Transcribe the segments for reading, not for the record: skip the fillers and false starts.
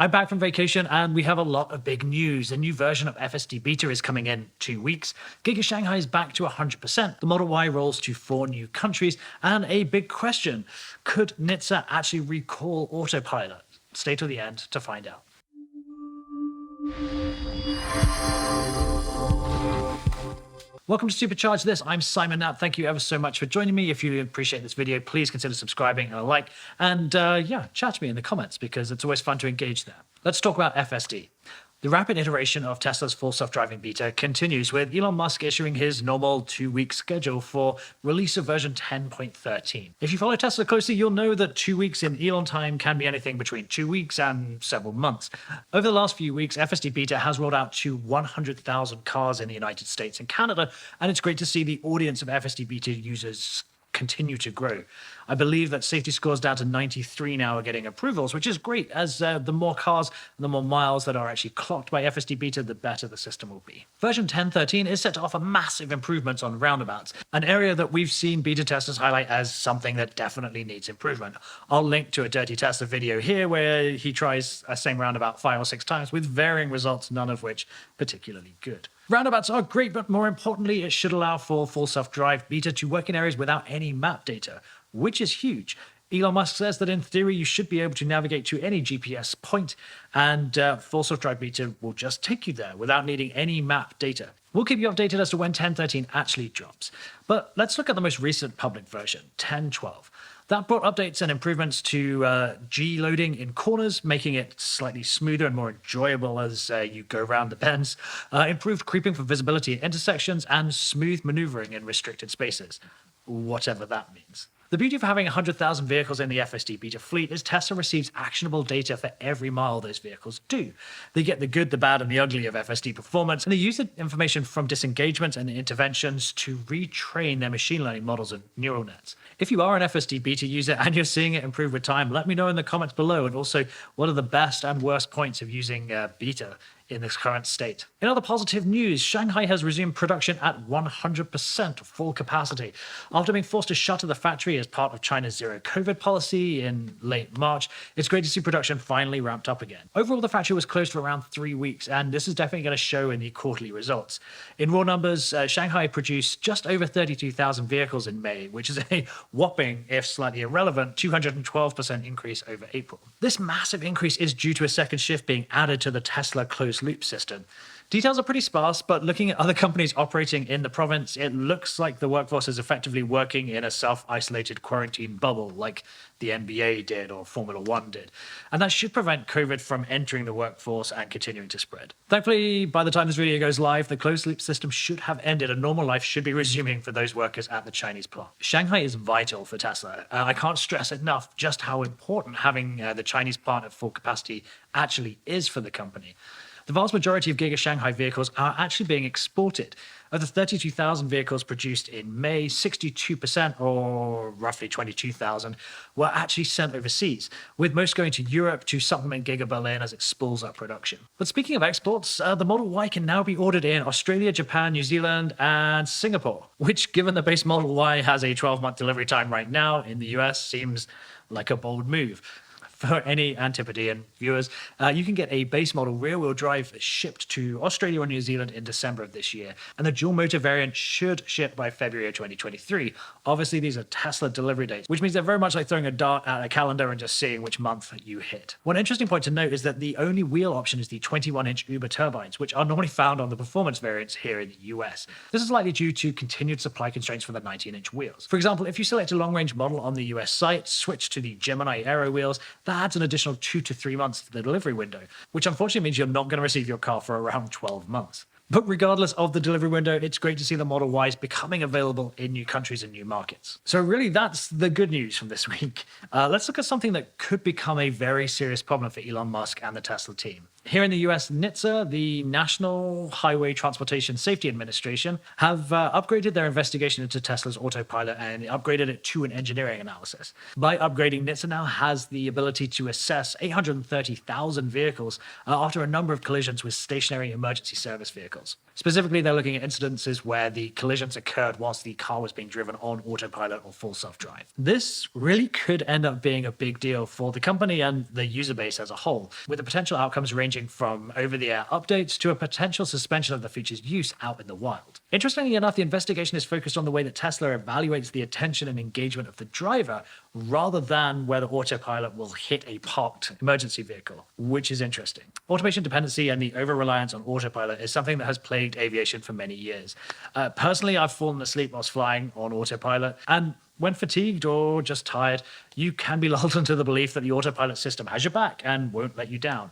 I'm back from vacation and we have a lot of big news. A new version of FSD Beta is coming in 2 weeks. Giga Shanghai is back to 100%. The Model Y rolls to 4 new countries. And a big question, could NHTSA actually recall Autopilot? Stay till the end to find out. Welcome to Supercharge This. I'm Simon Knapp. Thank you ever so much for joining me. If you appreciate this video, please consider subscribing and a like. And chat to me in the comments because it's always fun to engage there. Let's talk about FSD. The rapid iteration of Tesla's full self-driving beta continues with Elon Musk issuing his normal 2-week schedule for release of version 10.13. If you follow Tesla closely, you'll know that 2 weeks in Elon time can be anything between 2 weeks and several months. Over the last few weeks, FSD Beta has rolled out to 100,000 cars in the United States and Canada, and it's great to see the audience of FSD Beta users continue to grow. I believe that safety scores down to 93 now are getting approvals, which is great, as the more cars and the more miles that are actually clocked by FSD Beta, the better the system will be. Version 10.13 is set to offer massive improvements on roundabouts, an area that we've seen beta testers highlight as something that definitely needs improvement. I'll link to a Dirty Tesla video here where he tries a same roundabout 5 or 6 times with varying results, none of which particularly good. Roundabouts are great, but more importantly, it should allow for full self-drive beta to work in areas without any map data, which is huge. Elon Musk says that in theory, you should be able to navigate to any GPS point, and full self-drive beta will just take you there without needing any map data. We'll keep you updated as to when 10.13 actually drops. But let's look at the most recent public version, 10.12. That brought updates and improvements to G-loading in corners, making it slightly smoother and more enjoyable as you go around the bends, improved creeping for visibility at intersections, and smooth maneuvering in restricted spaces, whatever that means. The beauty of having 100,000 vehicles in the FSD Beta fleet is Tesla receives actionable data for every mile those vehicles do. They get the good, the bad, and the ugly of FSD performance, and they use the information from disengagements and interventions to retrain their machine learning models and neural nets. If you are an FSD Beta user and you're seeing it improve with time, let me know in the comments below, and also what are the best and worst points of using Beta in this current state. In other positive news, Shanghai has resumed production at 100% full capacity. After being forced to shutter the factory as part of China's zero COVID policy in late March, it's great to see production finally ramped up again. Overall, the factory was closed for around 3 weeks, and this is definitely going to show in the quarterly results. In raw numbers, Shanghai produced just over 32,000 vehicles in May, which is a whopping, if slightly irrelevant, 212% increase over April. This massive increase is due to a second shift being added to the Tesla closed loop system. Details are pretty sparse, but looking at other companies operating in the province, it looks like the workforce is effectively working in a self-isolated quarantine bubble like the NBA did or Formula One did. And that should prevent COVID from entering the workforce and continuing to spread. Thankfully, by the time this video goes live, the closed loop system should have ended and normal life should be resuming for those workers at the Chinese plant. Shanghai is vital for Tesla. I can't stress enough just how important having the Chinese plant at full capacity actually is for the company. The vast majority of Giga Shanghai vehicles are actually being exported. Of the 32,000 vehicles produced in May, 62%, or roughly 22,000, were actually sent overseas, with most going to Europe to supplement Giga Berlin as it spools up production. But speaking of exports, the Model Y can now be ordered in Australia, Japan, New Zealand, and Singapore, which, given the base Model Y has a 12-month delivery time right now in the US, seems like a bold move. For any Antipodean viewers, you can get a base model rear-wheel drive shipped to Australia or New Zealand in December of this year, and the dual-motor variant should ship by February of 2023. Obviously, these are Tesla delivery dates, which means they're very much like throwing a dart at a calendar and just seeing which month you hit. One interesting point to note is that the only wheel option is the 21-inch Uber turbines, which are normally found on the performance variants here in the US. This is likely due to continued supply constraints for the 19-inch wheels. For example, if you select a long-range model on the US site, switch to the Gemini Aero wheels, that adds an additional 2 to 3 months to the delivery window, which unfortunately means you're not going to receive your car for around 12 months. But regardless of the delivery window, it's great to see the Model Ys becoming available in new countries and new markets. So really, that's the good news from this week. Let's look at something that could become a very serious problem for Elon Musk and the Tesla team. Here in the US, NHTSA, the National Highway Transportation Safety Administration, have upgraded their investigation into Tesla's Autopilot and upgraded it to an engineering analysis. By upgrading, NHTSA now has the ability to assess 830,000 vehicles after a number of collisions with stationary emergency service vehicles. vehicles. Specifically, they're looking at incidences where the collisions occurred whilst the car was being driven on autopilot or full self-drive. This really could end up being a big deal for the company and the user base as a whole, with the potential outcomes ranging from over-the-air updates to a potential suspension of the feature's use out in the wild. Interestingly enough, the investigation is focused on the way that Tesla evaluates the attention and engagement of the driver rather than whether autopilot will hit a parked emergency vehicle, which is interesting. Automation dependency and the over-reliance on autopilot is something that has plagued aviation for many years. Personally, I've fallen asleep whilst flying on autopilot, and when fatigued or just tired, you can be lulled into the belief that the autopilot system has your back and won't let you down.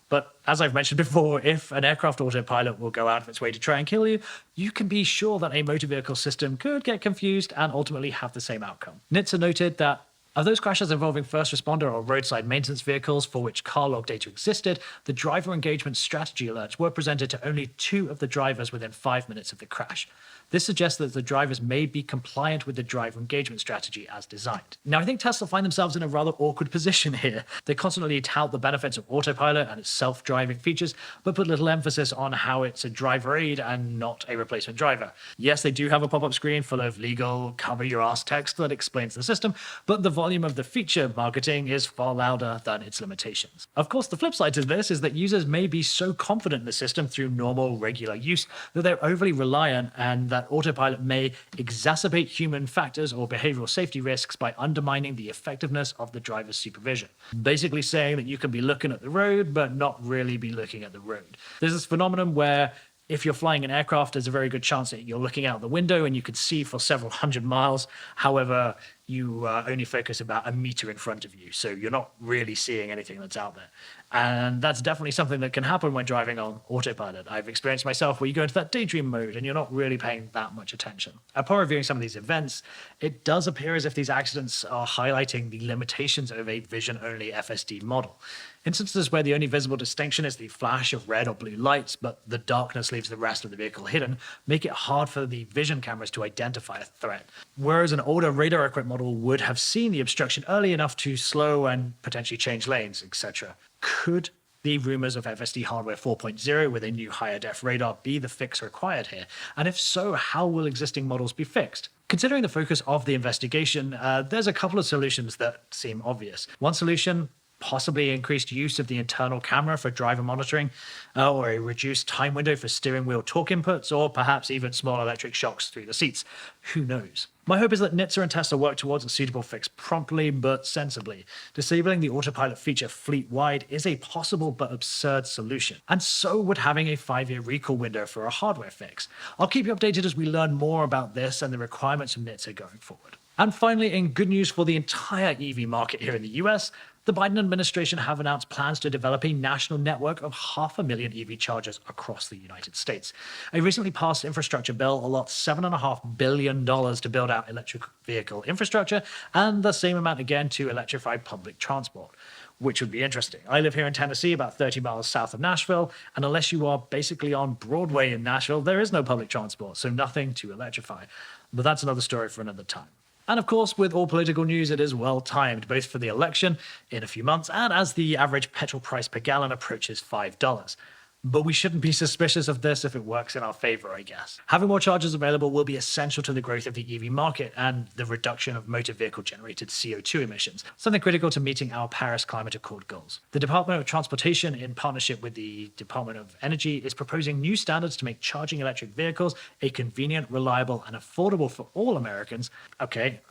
But as I've mentioned before, if an aircraft autopilot will go out of its way to try and kill you, you can be sure that a motor vehicle system could get confused and ultimately have the same outcome. NHTSA noted that of those crashes involving first responder or roadside maintenance vehicles for which car log data existed, the driver engagement strategy alerts were presented to only 2 of the drivers within 5 minutes of the crash. This suggests that the drivers may be compliant with the driver engagement strategy as designed. Now, I think Tesla find themselves in a rather awkward position here. They constantly tout the benefits of autopilot and its self-driving features, but put little emphasis on how it's a driver aid and not a replacement driver. Yes, they do have a pop-up screen full of legal cover-your-ass text that explains the system, but the volume of the feature marketing is far louder than its limitations. Of course, the flip side to this is that users may be so confident in the system through normal, regular use that they're overly reliant and that autopilot may exacerbate human factors or behavioral safety risks by undermining the effectiveness of the driver's supervision. Basically saying that you can be looking at the road, but not really be looking at the road. There's this phenomenon where if you're flying an aircraft, there's a very good chance that you're looking out the window and you could see for several hundred miles. However, you only focus about a meter in front of you, so you're not really seeing anything that's out there. And that's definitely something that can happen when driving on autopilot. I've experienced myself where you go into that daydream mode and you're not really paying that much attention. Upon reviewing some of these events, it does appear as if these accidents are highlighting the limitations of a vision-only FSD model. Instances where the only visible distinction is the flash of red or blue lights, but the darkness leaves the rest of the vehicle hidden, make it hard for the vision cameras to identify a threat. Whereas an older radar-equipped model would have seen the obstruction early enough to slow and potentially change lanes, etc. Could the rumors of FSD hardware 4.0 with a new higher def radar be the fix required here? And if so, how will existing models be fixed? Considering the focus of the investigation, there's a couple of solutions that seem obvious. One solution, possibly increased use of the internal camera for driver monitoring, or a reduced time window for steering wheel torque inputs, or perhaps even small electric shocks through the seats. Who knows? My hope is that NHTSA and Tesla work towards a suitable fix promptly but sensibly. Disabling the autopilot feature fleet-wide is a possible but absurd solution, and so would having a 5-year recall window for a hardware fix. I'll keep you updated as we learn more about this and the requirements of NHTSA going forward. And finally, in good news for the entire EV market here in the US, the Biden administration have announced plans to develop a national network of 500,000 EV chargers across the United States. A recently passed infrastructure bill allots $7.5 billion to build out electric vehicle infrastructure, and the same amount again to electrify public transport, which would be interesting. I live here in Tennessee, about 30 miles south of Nashville, and unless you are basically on Broadway in Nashville, there is no public transport, so nothing to electrify. But that's another story for another time. And of course, with all political news, it is well timed, both for the election in a few months and as the average petrol price per gallon approaches $5. But we shouldn't be suspicious of this if it works in our favor, I guess. Having more chargers available will be essential to the growth of the EV market and the reduction of motor vehicle generated CO2 emissions, something critical to meeting our Paris Climate Accord goals. The Department of Transportation, in partnership with the Department of Energy, is proposing new standards to make charging electric vehicles a convenient, reliable, and affordable for all Americans. Okay,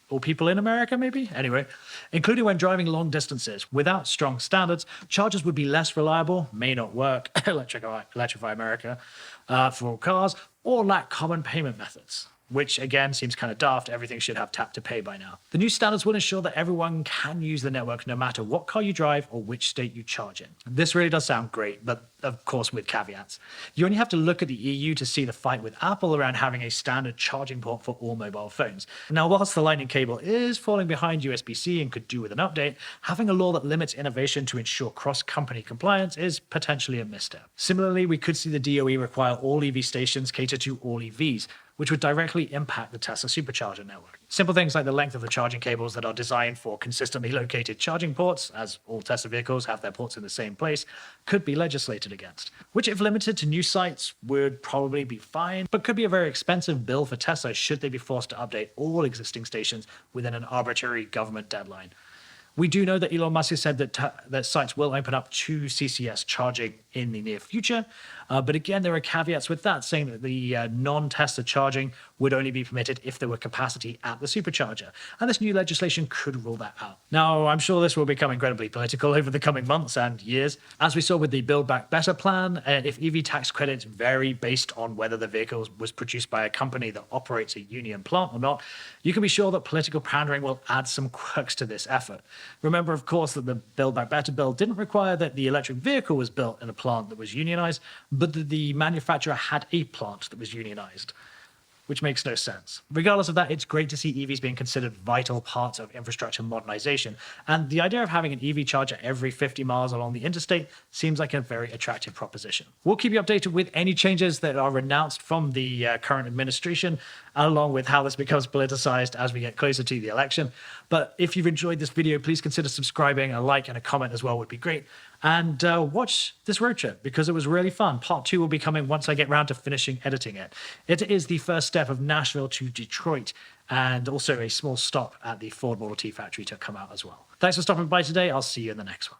all people in America, maybe? Anyway, including when driving long distances. Without strong standards, chargers would be less reliable, may not work, electrify America, for all cars, or lack common payment methods, which again seems kind of daft. Everything should have tap to pay by now. The new standards will ensure that everyone can use the network no matter what car you drive or which state you charge in. This really does sound great, but of course with caveats. You only have to look at the EU to see the fight with Apple around having a standard charging port for all mobile phones. Now, whilst the Lightning cable is falling behind USB-C and could do with an update, having a law that limits innovation to ensure cross-company compliance is potentially a misstep. Similarly, we could see the DOE require all EV stations cater to all EVs, which would directly impact the Tesla supercharger network. Simple things like the length of the charging cables that are designed for consistently located charging ports, as all Tesla vehicles have their ports in the same place, could be legislated against, which if limited to new sites would probably be fine, but could be a very expensive bill for Tesla should they be forced to update all existing stations within an arbitrary government deadline. We do know that Elon Musk has said that sites will open up to CCS charging in the near future. But again, there are caveats with that, saying that the non-Tesla charging would only be permitted if there were capacity at the supercharger. And this new legislation could rule that out. Now, I'm sure this will become incredibly political over the coming months and years. As we saw with the Build Back Better plan, if EV tax credits vary based on whether the vehicle was produced by a company that operates a union plant or not, you can be sure that political pandering will add some quirks to this effort. Remember, of course, that the Build Back Better bill didn't require that the electric vehicle was built in a plant that was unionized, but that the manufacturer had a plant that was unionized, which makes no sense. Regardless of that, it's great to see EVs being considered vital parts of infrastructure modernization. And the idea of having an EV charger every 50 miles along the interstate seems like a very attractive proposition. We'll keep you updated with any changes that are announced from the current administration, along with how this becomes politicized as we get closer to the election. But if you've enjoyed this video, please consider subscribing. A like and a comment as well would be great. And watch this road trip because it was really fun. Part 2 will be coming once I get around to finishing editing it. It is the first step of Nashville to Detroit, and also a small stop at the Ford Model T factory to come out as well. Thanks for stopping by today. I'll see you in the next one.